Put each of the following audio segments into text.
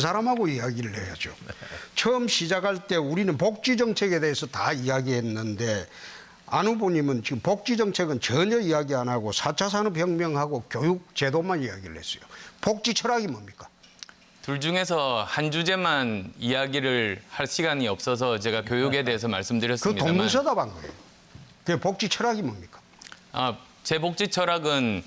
사람하고 이야기를 해야죠. 처음 시작할 때 우리는 복지 정책에 대해서 다 이야기했는데 안 후보님은 지금 복지 정책은 전혀 이야기 안 하고 4차 산업혁명하고 교육 제도만 이야기를 했어요. 복지 철학이 뭡니까? 둘 중에서 한 주제만 이야기를 할 시간이 없어서 제가 교육에 대해서 그 말씀드렸습니다만 동문서답한 거예요. 그 복지 철학이 뭡니까? 제 복지 철학은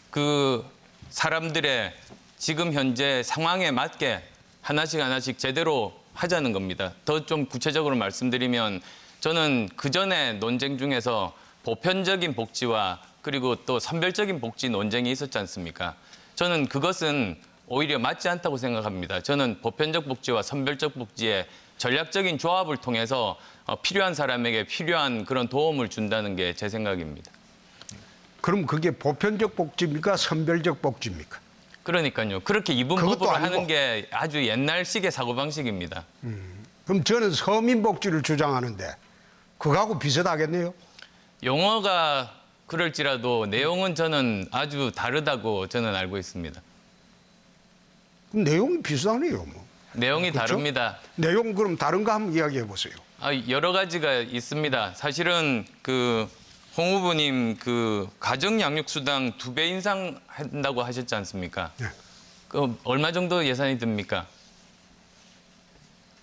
그 사람들의 지금 현재 상황에 맞게 하나씩 제대로 하자는 겁니다. 더 좀 구체적으로 말씀드리면 저는 그전에 논쟁 중에서 보편적인 복지와 그리고 또 선별적인 복지 논쟁이 있었지 않습니까? 저는 그것은 오히려 맞지 않다고 생각합니다. 저는 보편적 복지와 선별적 복지의 전략적인 조합을 통해서 필요한 사람에게 필요한 그런 도움을 준다는 게 제 생각입니다. 그럼 그게 보편적 복지입니까? 선별적 복지입니까? 그러니까요. 그렇게 이분법으로 하는 게 아주 옛날식의 사고방식입니다. 그럼 저는 서민복지를 주장하는데 그거하고 비슷하겠네요. 용어가 그럴지라도 내용은 저는 아주 다르다고 저는 알고 있습니다. 그럼 내용이 비슷하네요. 뭐. 내용이 그렇죠? 다릅니다. 내용 그럼 다른 거 한번 이야기해 보세요. 여러 가지가 있습니다. 사실은 홍 후보님 가정양육수당 2배 인상한다고 하셨지 않습니까? 네. 얼마 정도 예산이 듭니까?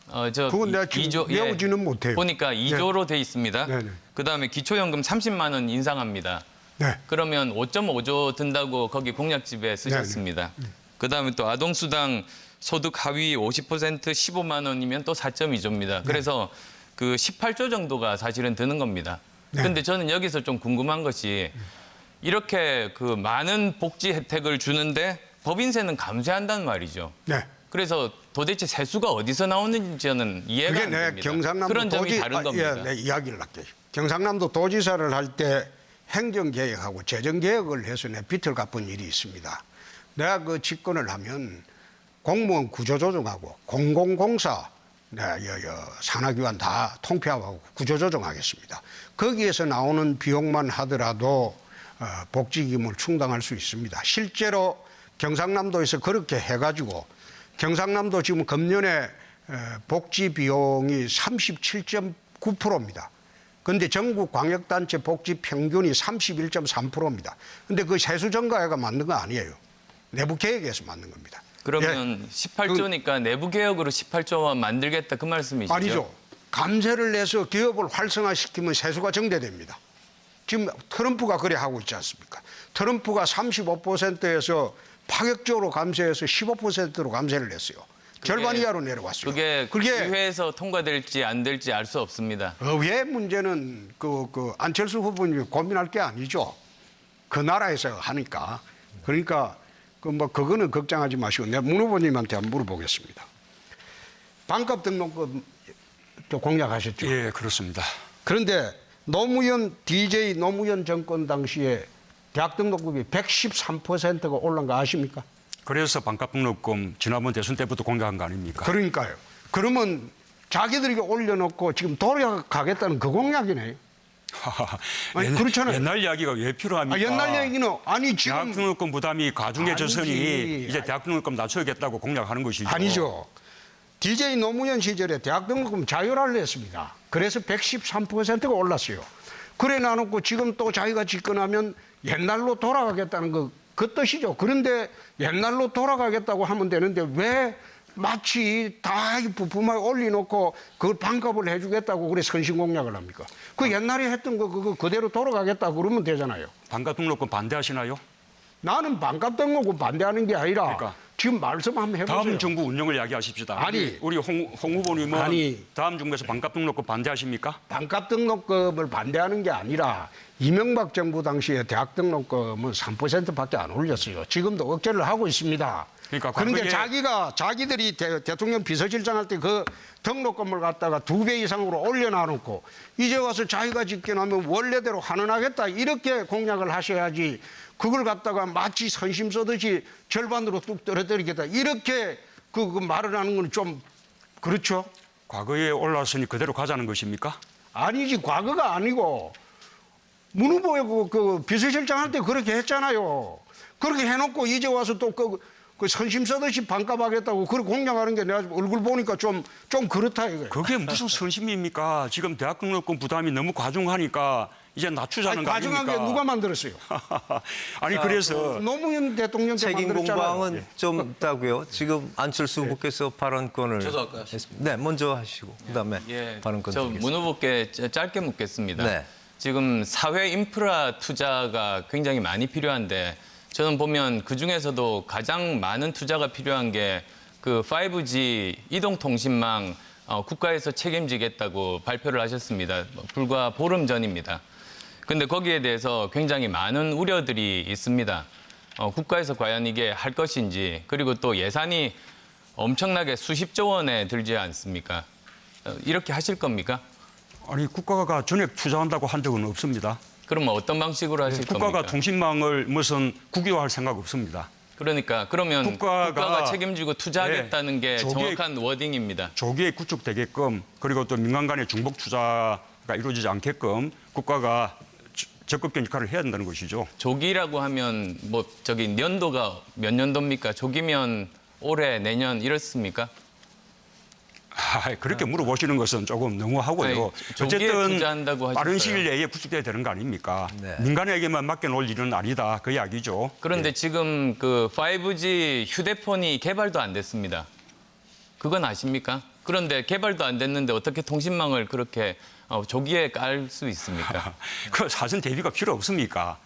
그건 내가 지금 외우지는 못해요. 보니까 2조로 돼 있습니다. 네네. 그다음에 기초연금 30만 원 인상합니다. 네. 그러면 5.5조 든다고 거기 공약집에 쓰셨습니다. 그다음에 또 아동수당 소득 하위 50% 15만 원이면 또 4.2조입니다. 그래서 그 18조 정도가 사실은 드는 겁니다. 그런데 저는 여기서 좀 궁금한 것이 이렇게 그 많은 복지 혜택을 주는데 법인세는 감세한다는 말이죠. 네. 그래서 도대체 세수가 어디서 나오는지 저는 이해가 안 그게 됩니다. 경상남도 그런 점이 다른 겁니다. 네, 이야기를 할게요. 경상남도 도지사를 할 때 행정개혁하고 재정개혁을 해서 내 빚을 갚은 일이 있습니다. 내가 그 집권을 하면 공무원 구조조정하고 공공공사 산하기관 다 통폐합하고 구조조정하겠습니다. 거기에서 나오는 비용만 하더라도 복지기금을 충당할 수 있습니다. 실제로 경상남도에서 그렇게 해가지고 경상남도 지금 금년에 복지 비용이 37.9%입니다. 그런데 전국 광역단체 복지 평균이 31.3%입니다. 그런데 그 세수 증가가 맞는 거 아니에요. 내부 계획에서 맞는 겁니다. 그러면 18조니까 내부 개혁으로 18조만 만들겠다 그 말씀이시죠? 아니죠. 감세를 내서 기업을 활성화시키면 세수가 증대됩니다. 지금 트럼프가 그래 하고 있지 않습니까? 트럼프가 35%에서 파격적으로 감세해서 15%로 감세를 했어요. 절반 이하로 내려왔어요. 그게 의회에서 통과될지 안 될지 알 수 없습니다. 의회 문제는 안철수 후보님이 고민할 게 아니죠. 그 나라에서 하니까. 그러니까 그거는 걱정하지 마시고 내가 문 후보님한테 한번 물어보겠습니다. 반값 등록금 공약하셨죠? 예, 그렇습니다. 그런데 DJ 노무현 정권 당시에 대학 등록금이 113%가 올라간 거 아십니까? 그래서 반값 등록금 지난번 대선 때부터 공개한 거 아닙니까? 그러니까요. 그러면 자기들이 올려놓고 지금 돌아가겠다는 그 공약이네. 아니, 그렇잖아요. 옛날 이야기가 왜 필요합니까? 옛날 얘기는 아니 지금 대학 등록금 부담이 가중해졌으니 아니지. 이제 대학 등록금 낮춰야겠다고 공약하는 것이죠. 아니죠. DJ 노무현 시절에 대학 등록금 자율화를 했습니다. 그래서 113%가 올랐어요. 그래 놔놓고 지금 또 자기가 집권하면 옛날로 돌아가겠다는 그 뜻이죠. 그런데 옛날로 돌아가겠다고 하면 되는데 왜 마치 다 부품을 올려놓고 그걸 반값을 해주겠다고 그래 선신공약을 합니까? 그 옛날에 했던 거 그거 그대로 돌아가겠다고 그러면 되잖아요. 반값 등록금 반대하시나요? 나는 반값 등록금 반대하는 게 아니라 그러니까. 지금 말씀 한번 해보세요. 다음 정부 운영을 이야기하십시다. 아니. 우리 홍 후보님은 아니. 다음 정부에서 반값 등록금 반대하십니까? 반값 등록금을 반대하는 게 아니라 이명박 정부 당시에 대학 등록금은 3%밖에 안 올렸어요. 지금도 억제를 하고 있습니다. 그러니까 그런데 자기들이 대통령 비서실장 할 때 그 등록금을 갖다가 2배 이상으로 올려놔놓고 이제 와서 자기가 집권하면 원래대로 환원하겠다 이렇게 공약을 하셔야지 그걸 갖다가 마치 선심 쏘듯이 절반으로 뚝 떨어뜨리겠다 이렇게 그 말을 하는 건 좀 그렇죠? 과거에 올랐으니 그대로 가자는 것입니까? 아니지 과거가 아니고 문 후보의 그 비서실장 할 때 그렇게 했잖아요. 그렇게 해놓고 이제 와서 또 그 그 선심 쓰듯이 반값하겠다고 그렇게 공략하는 게 내가 얼굴 보니까 좀 그렇다 이거예요. 그게 무슨 선심입니까? 지금 대학 등록금 부담이 너무 과중하니까 이제 낮추자는 아니, 거 과중한 아닙니까? 게 누가 만들었어요? 아니 그래서 노무현 대통령 때 책임 만들었잖아요. 공방은 좀 있다고요. 지금 안철수 후보께서 발언권을 했습니다. 네, 먼저 하시고 그다음에 발언권 저 드리겠습니다. 문 후보께 짧게 묻겠습니다. 네. 지금 사회 인프라 투자가 굉장히 많이 필요한데 저는 보면 그 중에서도 가장 많은 투자가 필요한 게 그 5G 이동통신망 국가에서 책임지겠다고 발표를 하셨습니다. 불과 보름 전입니다. 근데 거기에 대해서 굉장히 많은 우려들이 있습니다. 국가에서 과연 이게 할 것인지 그리고 또 예산이 엄청나게 수십조 원에 들지 않습니까? 이렇게 하실 겁니까? 아니 국가가 전액 투자한다고 한 적은 없습니다. 그러면 어떤 방식으로 하실 국가가 겁니까? 통신망을 무슨 국유화할 생각 없습니다. 그러니까 그러면 국가가 책임지고 투자하겠다는 게 조기에- 정확한 워딩입니다. 조기에 구축되게끔 그리고 또 민간 간의 중복 투자가 이루어지지 않게끔 국가가 적극적인 역할을 해야 된다는 것이죠. 조기라고 하면 뭐 저기 년도가 몇 년도입니까? 조기면 올해 내년 이렇습니까? 그렇게 물어보시는 것은 조금 너무하고요. 아니, 조기에 투자한다고 빠른 하셨어요. 시일 내에 구축돼야 되는 거 아닙니까? 네. 민간에게만 맡겨놓을 일은 아니다. 그 이야기죠. 그런데 지금 그 5G 휴대폰이 개발도 안 됐습니다. 그건 아십니까? 그런데 개발도 안 됐는데 어떻게 통신망을 그렇게 조기에 깔 수 있습니까? 그 사전 대비가 필요 없습니까?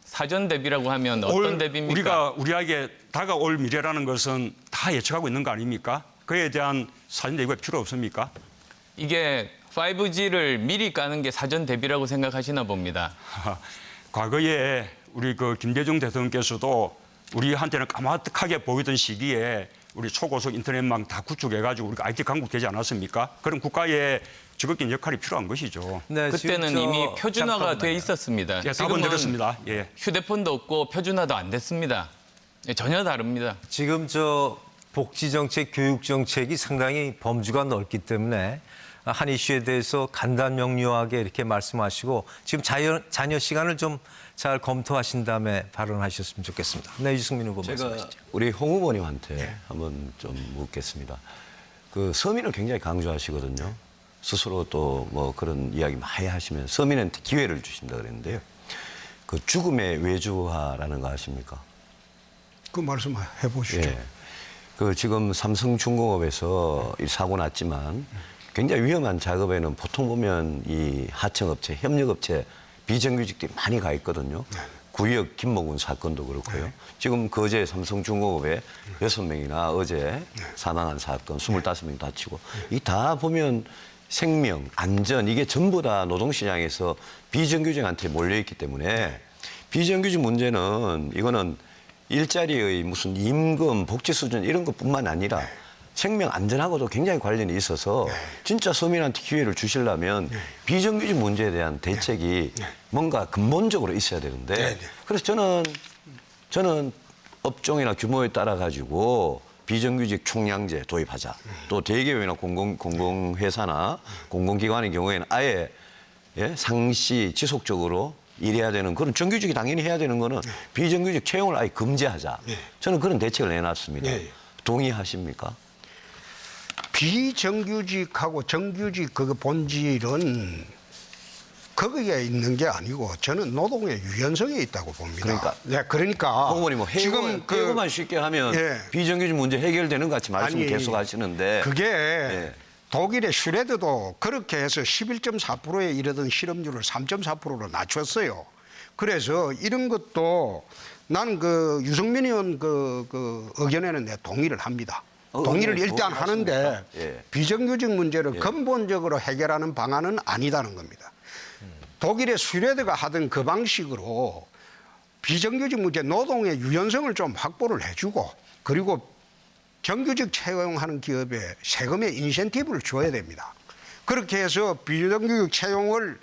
사전 대비라고 하면 어떤 대비입니까? 우리가 우리에게 다가올 미래라는 것은 다 예측하고 있는 거 아닙니까? 그에 대한 사전 대비가 필요 없습니까? 이게 5G를 미리 까는 게 사전 대비라고 생각하시나 봅니다. 과거에 우리 그 김대중 대통령께서도 우리한테는 까마득하게 보이던 시기에 우리 초고속 인터넷망 다 구축해가지고 우리가 IT 강국 되지 않았습니까? 그런 국가의 적극적인 역할이 필요한 것이죠. 네, 그때는 지금 이미 표준화가 잠깐만요. 돼 있었습니다. 예, 답은 지금은 들었습니다. 예. 휴대폰도 없고 표준화도 안 됐습니다. 예, 전혀 다릅니다. 지금 복지 정책, 교육 정책이 상당히 범주가 넓기 때문에 한 이슈에 대해서 간단 명료하게 이렇게 말씀하시고 지금 자녀 시간을 좀 잘 검토하신 다음에 발언하셨으면 좋겠습니다. 네, 유승민 후보 제가 말씀하시죠. 우리 홍 후보님한테 한번 좀 묻겠습니다. 그 서민을 굉장히 강조하시거든요. 스스로 또 뭐 그런 이야기 많이 하시면 서민한테 기회를 주신다 그랬는데요. 그 죽음의 외주화라는 거 아십니까? 그 말씀 해보시죠. 예. 그 지금 삼성중공업에서 이 사고 났지만 굉장히 위험한 작업에는 보통 보면 이 하청업체, 협력업체 비정규직들이 많이 가 있거든요. 구역 김모군 사건도 그렇고요. 지금 거제 삼성중공업에 6명이나 어제 사망한 사건 25명 다치고 이 다 보면 생명, 안전 이게 전부 다 노동시장에서 비정규직한테 몰려있기 때문에 비정규직 문제는 이거는 일자리의 무슨 임금, 복지 수준 이런 것뿐만 아니라 생명 안전하고도 굉장히 관련이 있어서 진짜 서민한테 기회를 주시려면 비정규직 문제에 대한 대책이 뭔가 근본적으로 있어야 되는데 그래서 저는 업종이나 규모에 따라 가지고 비정규직 총량제 도입하자. 또 대기업이나 공공회사나 공공기관의 경우에는 아예 상시 지속적으로 일해야 되는 그런 정규직이 당연히 해야 되는 거는 비정규직 채용을 아예 금지하자. 저는 그런 대책을 내놨습니다. 동의하십니까? 비정규직하고 정규직 그 본질은 거기에 있는 게 아니고 저는 노동의 유연성에 있다고 봅니다. 그러니까 홍 후보님 뭐 해고만 쉽게 하면 비정규직 문제 해결되는 것 같이 말씀 계속 하시는데 그게 독일의 슈레드도 그렇게 해서 11.4%에 이르던 실업률을 3.4%로 낮췄어요. 그래서 이런 것도 나는 그 유승민 의원 그 의견에는 내가 동의를 합니다. 동의를 일단 하는데 비정규직 문제를 근본적으로 해결하는 방안은 아니다는 겁니다. 독일의 슈레드가 하던 그 방식으로 비정규직 문제 노동의 유연성을 좀 확보를 해주고 그리고 정규직 채용하는 기업에 세금의 인센티브를 줘야 됩니다. 그렇게 해서 비정규직 채용을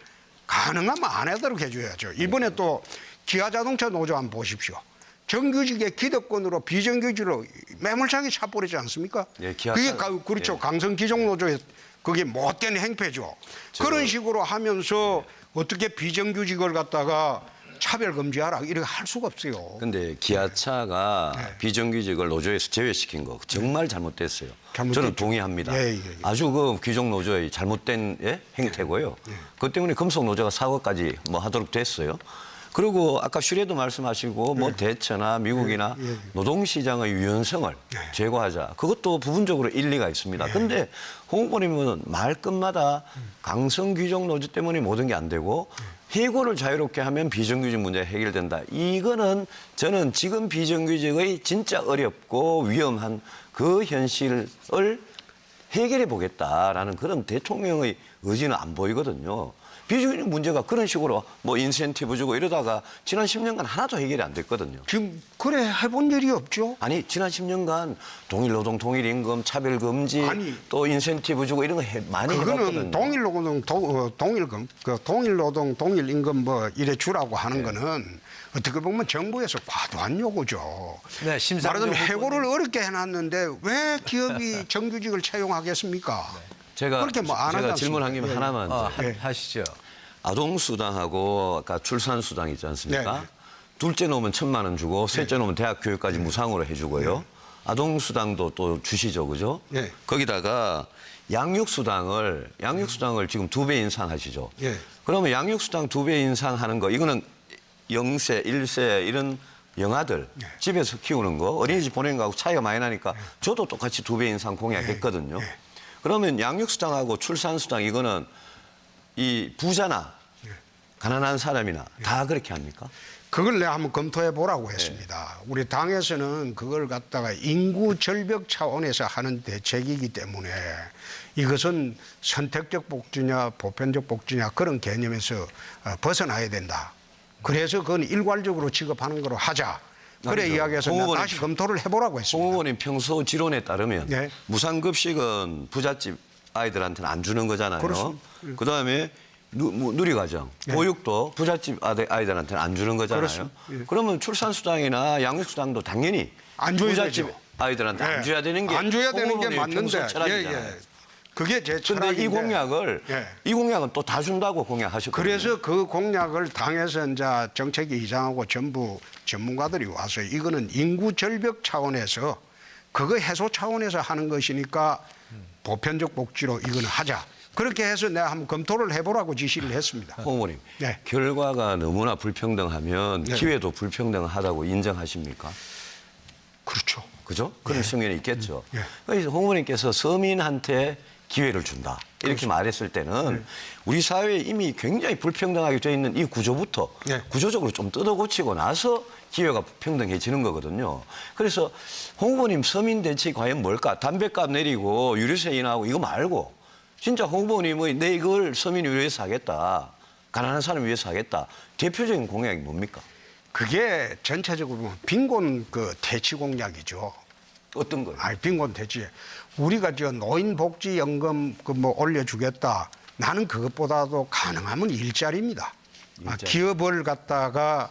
가능하면 안 하도록 해줘야죠. 이번에 또 기아자동차 노조 한번 보십시오. 정규직의 기득권으로 비정규직으로 매몰차게 차버리지 않습니까? 그게 그렇죠. 강성기종노조의 그게 못된 행패죠. 그런 식으로 하면서 어떻게 비정규직을 갖다가 차별 금지하라 이렇게 할 수가 없어요. 근데 기아차가 네. 비정규직을 노조에서 제외시킨 거 정말 잘못됐어요. 잘못됐죠. 저는 동의합니다. 예. 아주 그 귀족 노조의 잘못된 행태고요. 그것 때문에 금속 노조가 사과까지 뭐 하도록 됐어요. 그리고 아까 슈레도 말씀하시고 뭐 대처나 미국이나 노동시장의 유연성을 제고하자. 그것도 부분적으로 일리가 있습니다. 근데 홍 후보님은 말끝마다 강성 귀족 노조 때문에 모든 게 안 되고 해고를 자유롭게 하면 비정규직 문제 해결된다. 이거는 저는 지금 비정규직의 진짜 어렵고 위험한 그 현실을 해결해 보겠다라는 그런 대통령의 의지는 안 보이거든요. 비정규직 문제가 그런 식으로 뭐 인센티브 주고 이러다가 지난 10년간 하나도 해결이 안 됐거든요. 지금 그래 해본 일이 없죠. 아니 지난 10년간 동일노동, 동일임금, 차별금지, 아니, 또 인센티브 주고 이런 거 많이 해봤거든요. 그거는 동일노동, 동일노동, 동일임금 뭐 이래 주라고 하는 거는 어떻게 보면 정부에서 과도한 요구죠. 네, 심상정 말하자면 해고를 후보님. 어렵게 해놨는데 왜 기업이 정규직을 채용하겠습니까? 제가 그렇게 뭐안 하지 질문한 김에 않습니까? 하나만 더. 하시죠. 아동수당하고 아까 출산수당 있지 않습니까? 네. 둘째 놓으면 1,000만 원 주고 셋째 놓으면 대학 교육까지 무상으로 해주고요. 아동수당도 또 주시죠, 그죠? 네. 거기다가 양육수당을 지금 2배 인상하시죠. 네. 그러면 양육수당 2배 인상하는 거 이거는 0세, 1세 이런 영아들 집에서 키우는 거 어린이집 보내는 거하고 차이가 많이 나니까 저도 똑같이 2배 인상 공약했거든요. 그러면 양육수당하고 출산수당 이거는 이 부자나 가난한 사람이나 다 그렇게 합니까? 그걸 내가 한번 검토해 보라고 했습니다. 우리 당에서는 그걸 갖다가 인구 절벽 차원에서 하는 대책이기 때문에 이것은 선택적 복지냐 보편적 복지냐 그런 개념에서 벗어나야 된다. 그래서 그건 일괄적으로 지급하는 거로 하자. 그래 아니죠. 이야기해서 홍 내가 후보님 다시 검토를 해보라고 홍 했습니다. 후보님 평소 지론에 따르면 네. 무상급식은 부잣집 아이들한테는 안 주는 거잖아요. 그렇습니다. 그다음에 누리과정, 보육도 부잣집 아이들한테는 안 주는 거잖아요. 그렇습니다. 그러면 출산수당이나 양육수당도 당연히 안 줘야 부잣집 되죠. 아이들한테 안 줘야 되는 게 안 줘야 되는 게 홍 후보님의 평소 맞는데 철학이잖아요. 그게 제 근데 철학인데 이 공약을 이 공약은 또 다 준다고 공약하셨거든요. 그래서 그 공약을 당에서 이제 정책위 의장하고 전부 전문가들이 와서 이거는 인구 절벽 차원에서 그거 해소 차원에서 하는 것이니까 보편적 복지로 이거는 하자. 그렇게 해서 내가 한번 검토를 해보라고 지시를 했습니다. 홍 후보님, 네. 결과가 너무나 불평등하면 네. 기회도 불평등하다고 인정하십니까? 그렇죠. 그죠? 그런 측면이 있겠죠. 예. 그래서 홍 후보님께서 서민한테 기회를 준다. 이렇게 말했을 때는 우리 사회에 이미 굉장히 불평등하게 되어 있는 이 구조부터 예. 구조적으로 좀 뜯어고치고 나서 기회가 평등해지는 거거든요. 그래서 홍 후보님 서민 대책이 과연 뭘까? 담배값 내리고 유류세 인하하고 이거 말고 진짜 홍 후보님의 내 이걸 서민을 위해서 하겠다. 가난한 사람을 위해서 하겠다. 대표적인 공약이 뭡니까? 그게 전체적으로 보면 빈곤 그 대치 공약이죠. 어떤 거예요? 아니 빈곤 대치. 우리가 저 노인복지연금 그 뭐 올려주겠다. 나는 그것보다도 가능하면 일자리입니다. 일자리. 기업을 갖다가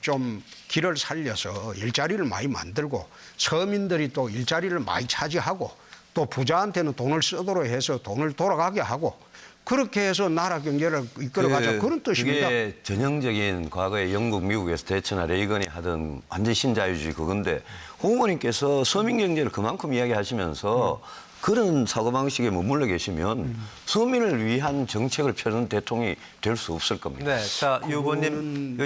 좀 길을 살려서 일자리를 많이 만들고 서민들이 또 일자리를 많이 차지하고 또 부자한테는 돈을 쓰도록 해서 돈을 돌아가게 하고 그렇게 해서 나라 경제를 이끌어가자 그런 뜻입니다. 그게 전형적인 과거에 영국, 미국에서 대처나 레이건이 하던 완전 신자유주의 그건데 홍 후보님께서 서민 경제를 그만큼 이야기하시면서 그런 사고방식에 머물러 계시면 서민을 위한 정책을 펴는 대통령이 될 수 없을 겁니다. 네, 자, 유 후보님.